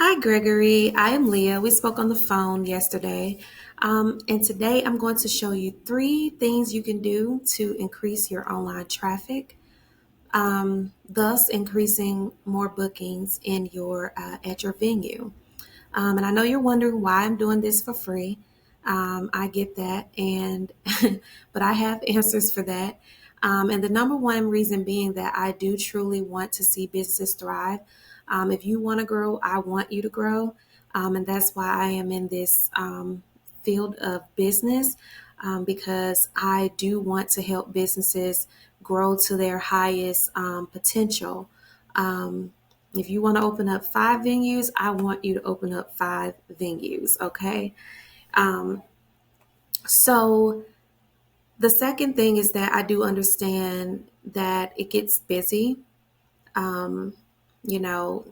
Hi, Gregory. I am Leah. We spoke on the phone yesterday. And today I'm going to show you three things you can do to increase your online traffic, thus increasing more bookings in your at your venue. And I know you're wondering why I'm doing this for free. I get that, and but I have answers for that. And the number one reason being that I do truly want to see businesses thrive. If you want to grow, I want you to grow, and that's why I am in this field of business because I do want to help businesses grow to their highest potential. Um, if you want to open up 5 venues, I want you to open up 5 venues, okay? Um, so the second thing is that I do understand that it gets busy, um, you know,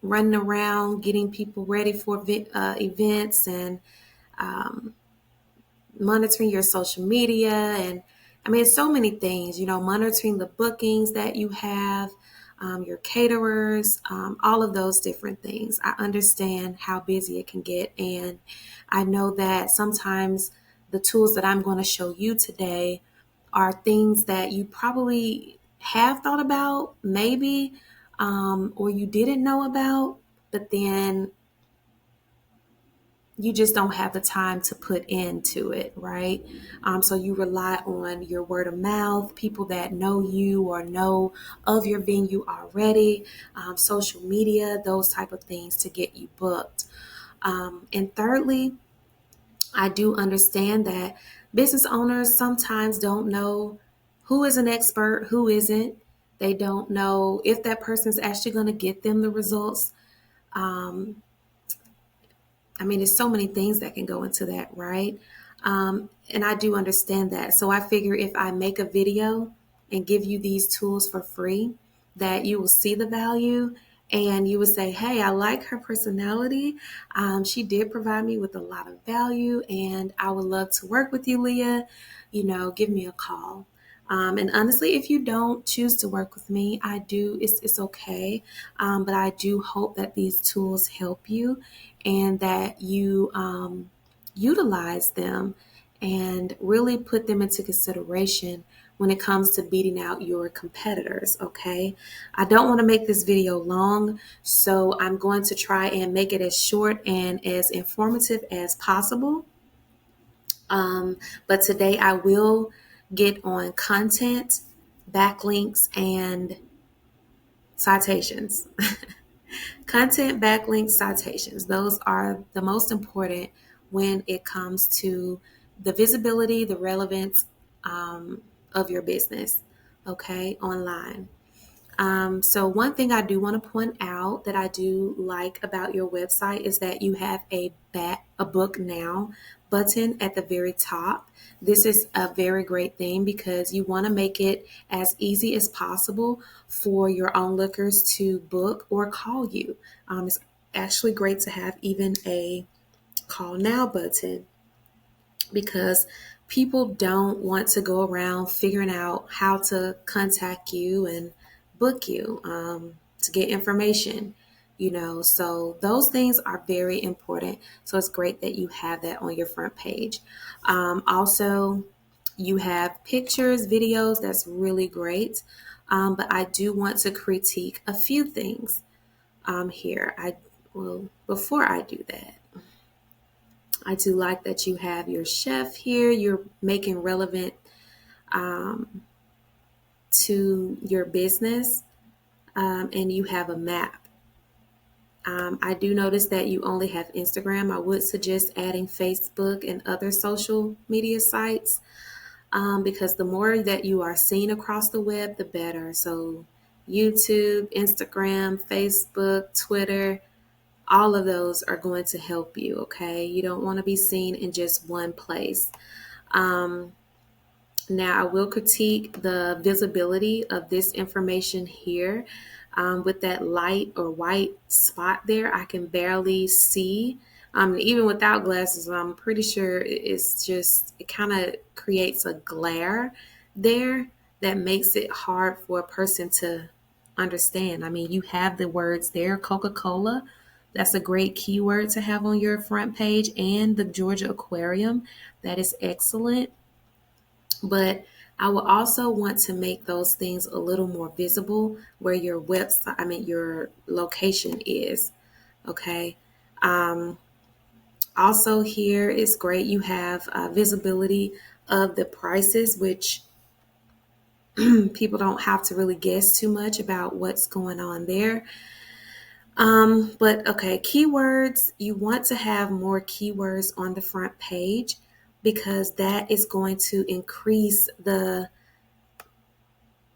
running around, getting people ready for events and um, monitoring your social media. And I mean, it's so many things, monitoring the bookings that you have, your caterers, all of those different things. I understand how busy it can get. And I know that sometimes the tools that I'm going to show you today are things that you probably have thought about, maybe, or you didn't know about, but then you just don't have the time to put into it, right? So you rely on your word of mouth, people that know you or know of your venue already, social media, those type of things to get you booked. And thirdly, I do understand that business owners sometimes don't know who is an expert, who isn't. They don't know if that person is actually going to get them the results. Um, I mean, there's so many things that can go into that, right? And I do understand that. So I figure if I make a video and give you these tools for free, that you will see the value and you would say, hey, I like her personality. She did provide me with a lot of value and I would love to work with you, Leah. Give me a call. And honestly, if you don't choose to work with me, it's okay. But I do hope that these tools help you and that you utilize them and really put them into consideration when it comes to beating out your competitors, okay? I don't want to make this video long, so I'm going to try and make it as short and as informative as possible. Um, but today I will get on content, backlinks, and citations. Content, backlinks, citations. Those are the most important when it comes to the visibility, the relevance of your business, okay, online. So one thing I do want to point out that I do like about your website is that you have a book now button at the very top. This is a very great thing because you want to make it as easy as possible for your onlookers to book or call you. It's actually great to have even a call now button because people don't want to go around figuring out how to contact you and book you to get information, so those things are very important. So it's great that you have that on your front page. Also, you have pictures, videos, that's really great. But I do want to critique a few things here. Before I do that, I do like that you have your chef here. You're making relevant um, to your business, and you have a map. I do notice that you only have Instagram. I would suggest adding Facebook and other social media sites because the more that you are seen across the web, the better. So, YouTube, Instagram, Facebook, Twitter, all of those are going to help you, okay? You don't want to be seen in just one place. Um, Now, I will critique the visibility of this information here. With that light or white spot there, I can barely see. Even without glasses, I'm pretty sure it kind of creates a glare there that makes it hard for a person to understand. I mean, you have the words there, Coca-Cola, That's a great keyword to have on your front page, and the Georgia Aquarium. That is excellent. But I will also want to make those things a little more visible where your website, your location is. Okay. Um, Also, here is great. You have visibility of the prices, which people don't have to really guess too much about what's going on there. But okay, keywords, you want to have more keywords on the front page because that is going to increase the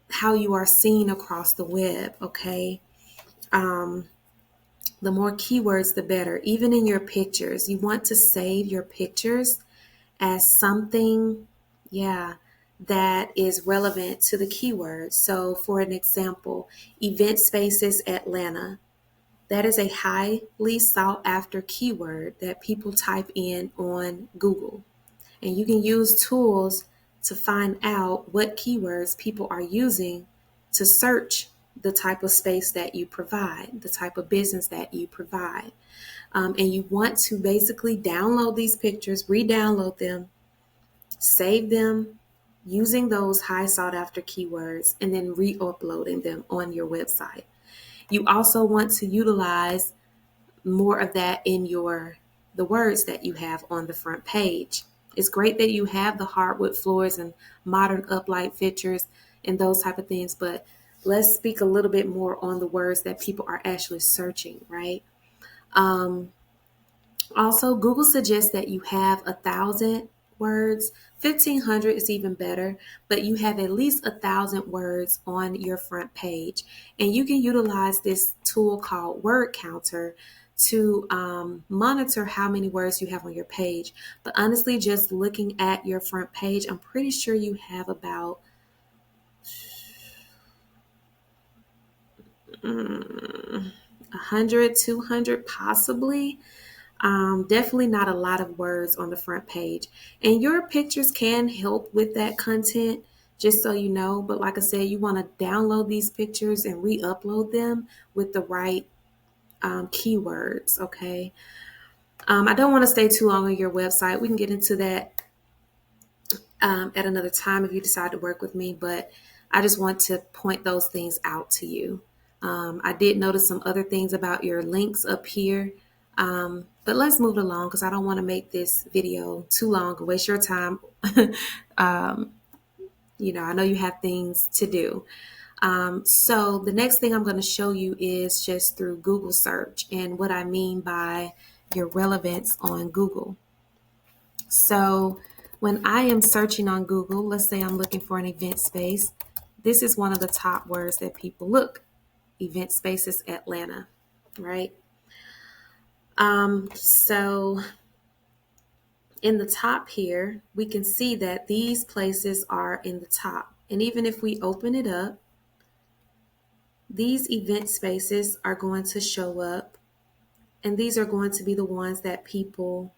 how you are seen across the web, okay? Um, the more keywords, the better. Even in your pictures, you want to save your pictures as something, yeah, that is relevant to the keyword. So, for an example, event spaces Atlanta. That is a highly sought after keyword that people type in on Google. And you can use tools to find out what keywords people are using to search the type of space that you provide, the type of business that you provide. And you want to basically download these pictures, re-download them, save them using those high sought after keywords, and then re-uploading them on your website. You also want to utilize more of that in the words that you have on the front page. It's great that you have the hardwood floors and modern uplight features and those type of things, but let's speak a little bit more on the words that people are actually searching, right? Um, Also, Google suggests that you have 1,000 words. 1,500 is even better, but you have at least 1,000 words on your front page. And you can utilize this tool called Word Counter to monitor how many words you have on your page. But honestly, just looking at your front page, I'm pretty sure you have about 100, 200 possibly. Definitely not a lot of words on the front page. And your pictures can help with that content, just so you know. But like I said, you want to download these pictures and re-upload them with the right keywords, okay? I don't want to stay too long on your website. We can get into that at another time if you decide to work with me, but I just want to point those things out to you. I did notice some other things about your links up here, but let's move along because I don't want to make this video too long and waste your time. um, I know you have things to do. So the next thing I'm going to show you is just through Google search and what I mean by your relevance on Google. So when I am searching on Google, let's say I'm looking for an event space, this is one of the top words that people look, event spaces Atlanta, right? So in the top here, we can see that these places are in the top. And even if we open it up, these event spaces are going to show up, and these are going to be the ones that people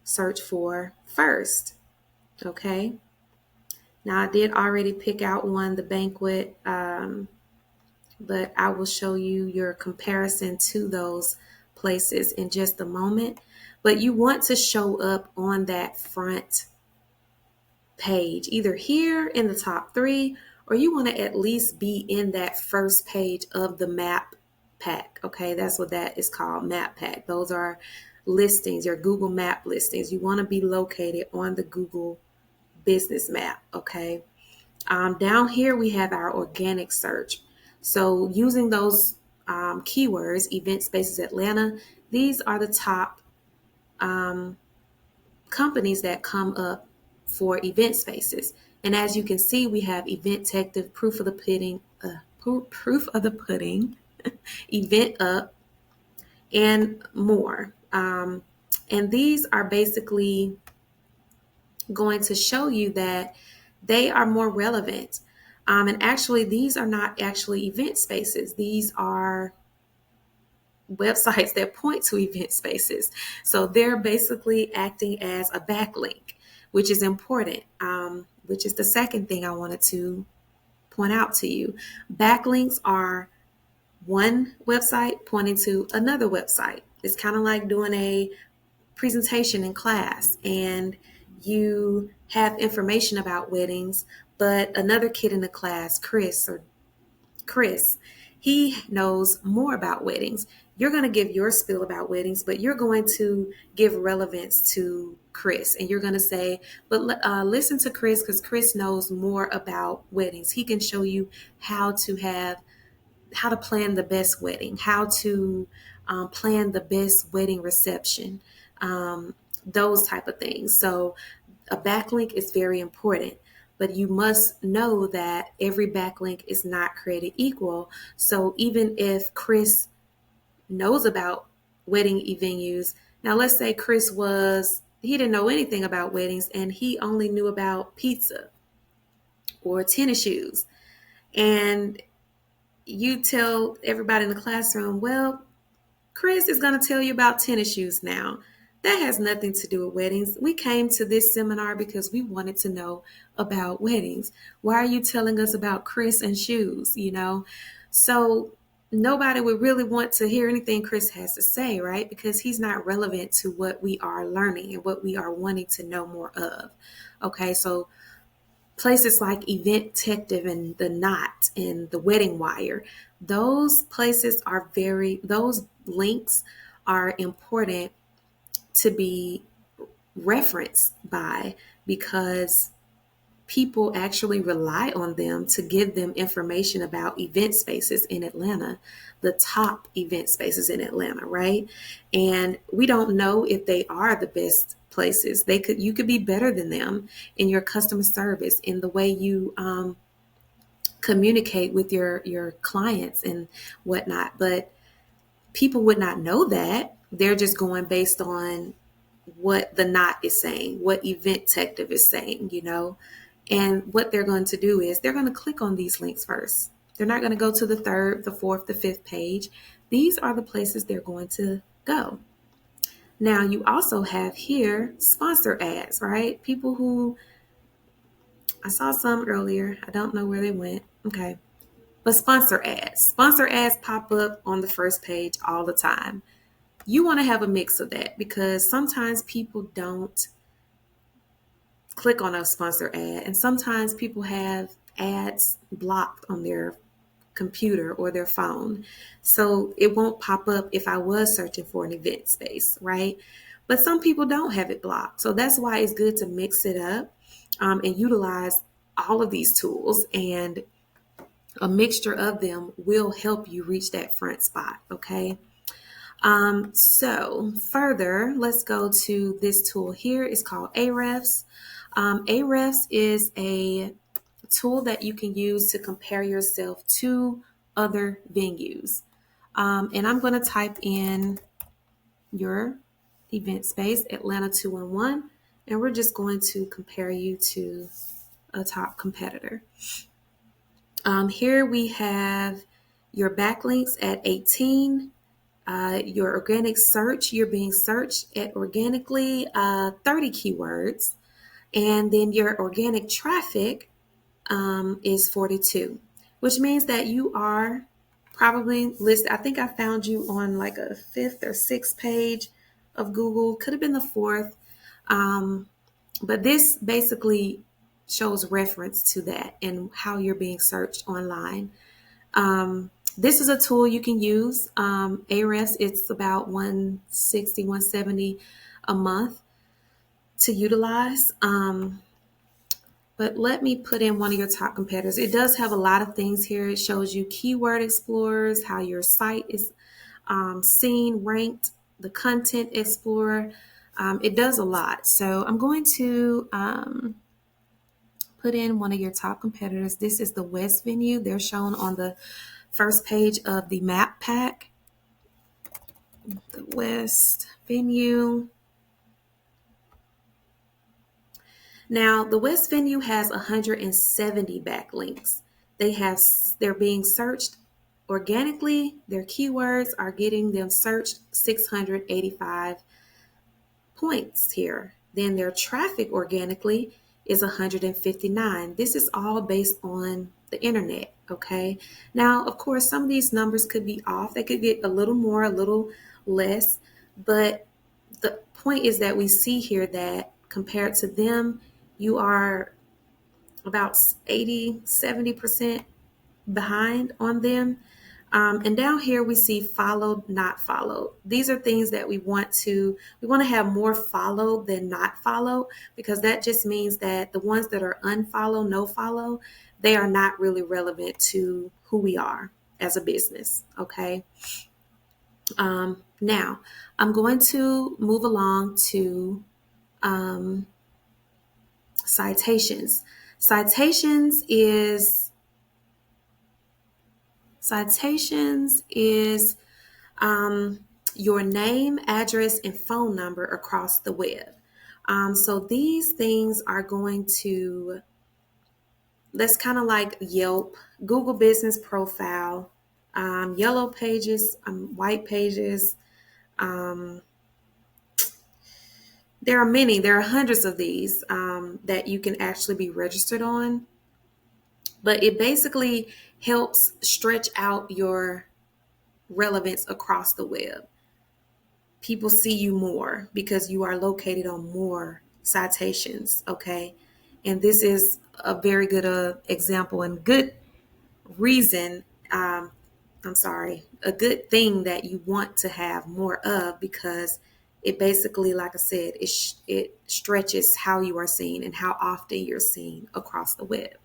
search for first, okay? Now, I did already pick out one, the banquet, but I will show you your comparison to those places in just a moment. But you want to show up on that front page, either here in the top 3, or you want to at least be in that first page of the map pack. Okay, that's what that is called, map pack. Those are listings, your Google map listings. You want to be located on the Google business map. Okay. Down here we have our organic search. So using those keywords, event spaces Atlanta, these are the top companies that come up for event spaces. And as you can see, we have Event Detective, Proof of the Pudding, Event Up, and more. And these are basically going to show you that they are more relevant. And actually, these are not actually event spaces. These are websites that point to event spaces. So they're basically acting as a backlink, which is important, which is the second thing I wanted to point out to you. Backlinks are one website pointing to another website. It's kind of like doing a presentation in class and you have information about weddings, but another kid in the class, Chris, he knows more about weddings. You're going to give your spiel about weddings, but you're going to give relevance to Chris. And you're going to say, but listen to Chris because Chris knows more about weddings. He can show you how to plan the best wedding, how to plan the best wedding reception, those type of things. So a backlink is very important, but you must know that every backlink is not created equal. So even if Chris knows about wedding venues, now let's say he didn't know anything about weddings and he only knew about pizza or tennis shoes. And you tell everybody in the classroom, well, Chris is going to tell you about tennis shoes now. That has nothing to do with weddings. We came to this seminar because we wanted to know about weddings. Why are you telling us about Chris and shoes, So nobody would really want to hear anything Chris has to say, right? Because he's not relevant to what we are learning and what we are wanting to know more of. Okay, so places like Event Detective and The Knot and The Wedding Wire, those those links are important to be referenced by because people actually rely on them to give them information about event spaces in Atlanta, the top event spaces in Atlanta, right? And we don't know if they are the best places. You could be better than them in your customer service, in the way you communicate with your clients and whatnot. But people would not know that. They're just going based on what the Knot is saying, what Event Detective is saying, And what they're going to do is they're going to click on these links first. They're not going to go to the third, the fourth, the fifth page. These are the places they're going to go. Now, you also have here sponsor ads, right? People who, I saw some earlier. I don't know where they went. Okay. But sponsor ads. Sponsor ads pop up on the first page all the time. You want to have a mix of that because sometimes people don't click on a sponsor ad, and sometimes people have ads blocked on their computer or their phone, so it won't pop up if I was searching for an event space, right? But some people don't have it blocked, so that's why it's good to mix it up and utilize all of these tools, and a mixture of them will help you reach that front spot. Okay. So further, let's go to this tool here. It's called Ahrefs. Ahrefs is a tool that you can use to compare yourself to other venues. And I'm going to type in your event space, Atlanta 211, and we're just going to compare you to a top competitor. Here we have your backlinks at 18. Your organic search, you're being searched at organically 30 keywords. And then your organic traffic is 42, which means that you are probably listed. I think I found you on like a fifth or sixth page of Google. Could have been the fourth. But this basically shows reference to that and how you're being searched online. This is a tool you can use. Ahrefs, it's about $160, $170 a month to utilize. But let me put in one of your top competitors. It does have a lot of things here. It shows you keyword explorers, how your site is seen, ranked, the content explorer. It does a lot. So I'm going to put in one of your top competitors. This is the West venue. They're shown on the first page of the map pack. The West venue. Now, the West venue has 170 backlinks. They're being searched organically. Their keywords are getting them searched 685 points here. Then their traffic organically is 159. This is all based on the internet, okay? Now, of course, some of these numbers could be off. They could get a little more, a little less, But the point is that we see here that compared to them, you are about 80-70% behind on them. And down here we see followed, not followed. These are things that we want to have more followed than not followed, because that just means that the ones that are unfollow, no follow, they are not really relevant to who we are as a business. Okay. Now I'm going to move along to citations. Citations is um, your name, address, and phone number across the web. So these things are going to, that's kind of like Yelp, Google Business Profile, Yellow Pages, White Pages. Um, there are hundreds of these that you can actually be registered on, but it basically helps stretch out your relevance across the web. People see you more because you are located on more citations, okay? And this is a very good example and good reason, a good thing that you want to have more of, because it basically, like I said, it stretches how you are seen and how often you're seen across the web.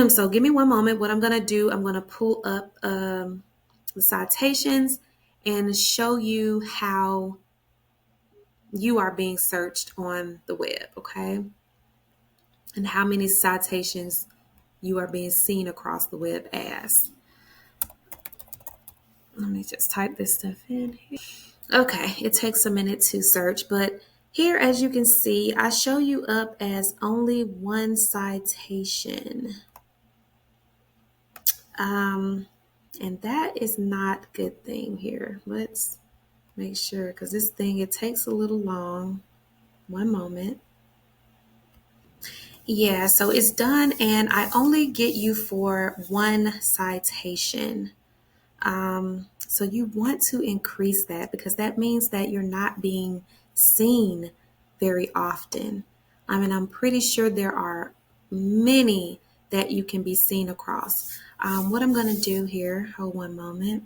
So give me one moment. What I'm going to do, I'm going to pull up the citations and show you how you are being searched on the web, okay? And how many citations you are being seen across the web as. Let me just type this stuff in here. Okay, it takes a minute to search, but here, as you can see, I show you up as only one citation. And that is not a good thing here. Let's make sure, because this thing, it takes a little long. One moment. Yeah, so it's done, and I only get you for one citation. So you want to increase that, because that means that you're not being seen very often. I mean, I'm pretty sure there are many that you can be seen across. What I'm going to do here, hold one moment.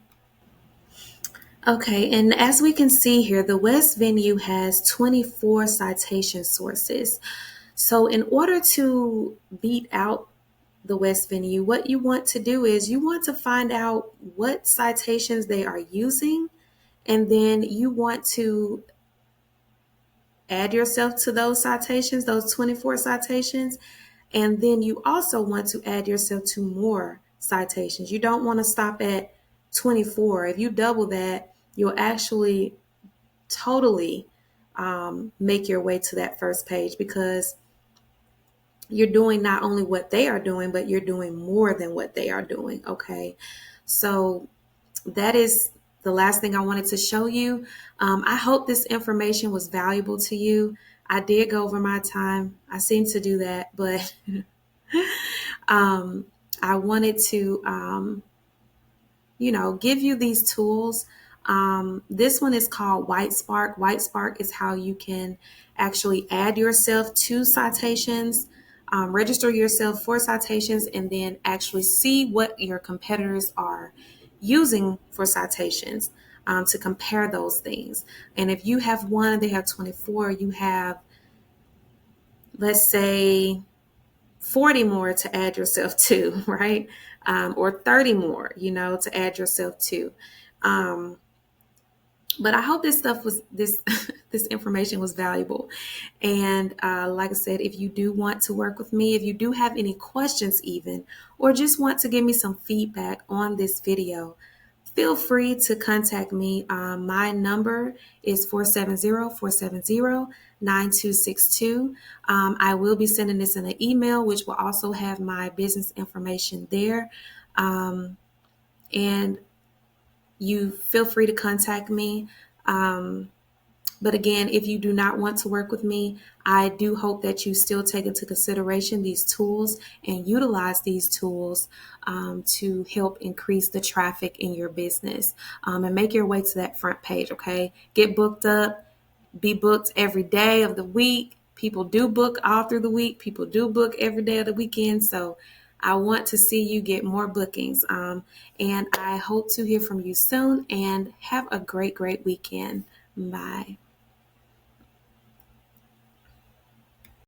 Okay, and as we can see here, the West venue has 24 citation sources. So in order to beat out the West venue, what you want to do is you want to find out what citations they are using, and then you want to add yourself to those citations, those 24 citations, and then you also want to add yourself to more citations. You don't want to stop at 24. If you double that, you'll actually totally make your way to that first page, because you're doing not only what they are doing, but you're doing more than what they are doing. Okay. So that is the last thing I wanted to show you. I hope this information was valuable to you. I did go over my time. I seem to do that, but I wanted to, give you these tools. This one is called White Spark. White Spark is how you can actually add yourself to citations, register yourself for citations, and then actually see what your competitors are using for citations, to compare those things. And if you have one, they have 24, you have, let's say, 40 more to add yourself to, right? Or 30 more, to add yourself to. But I hope this stuff was this information was valuable. And like I said, if you do want to work with me, if you do have any questions even, or just want to give me some feedback on this video, feel free to contact me. My number is 470-470-9262. I will be sending this in an email, which will also have my business information there. And you feel free to contact me. But again, if you do not want to work with me, I do hope that you still take into consideration these tools and utilize these tools to help increase the traffic in your business, and make your way to that front page, okay? Get booked up, be booked every day of the week. People do book all through the week. People do book every day of the weekend. So I want to see you get more bookings. And I hope to hear from you soon, and have a great, great weekend. Bye.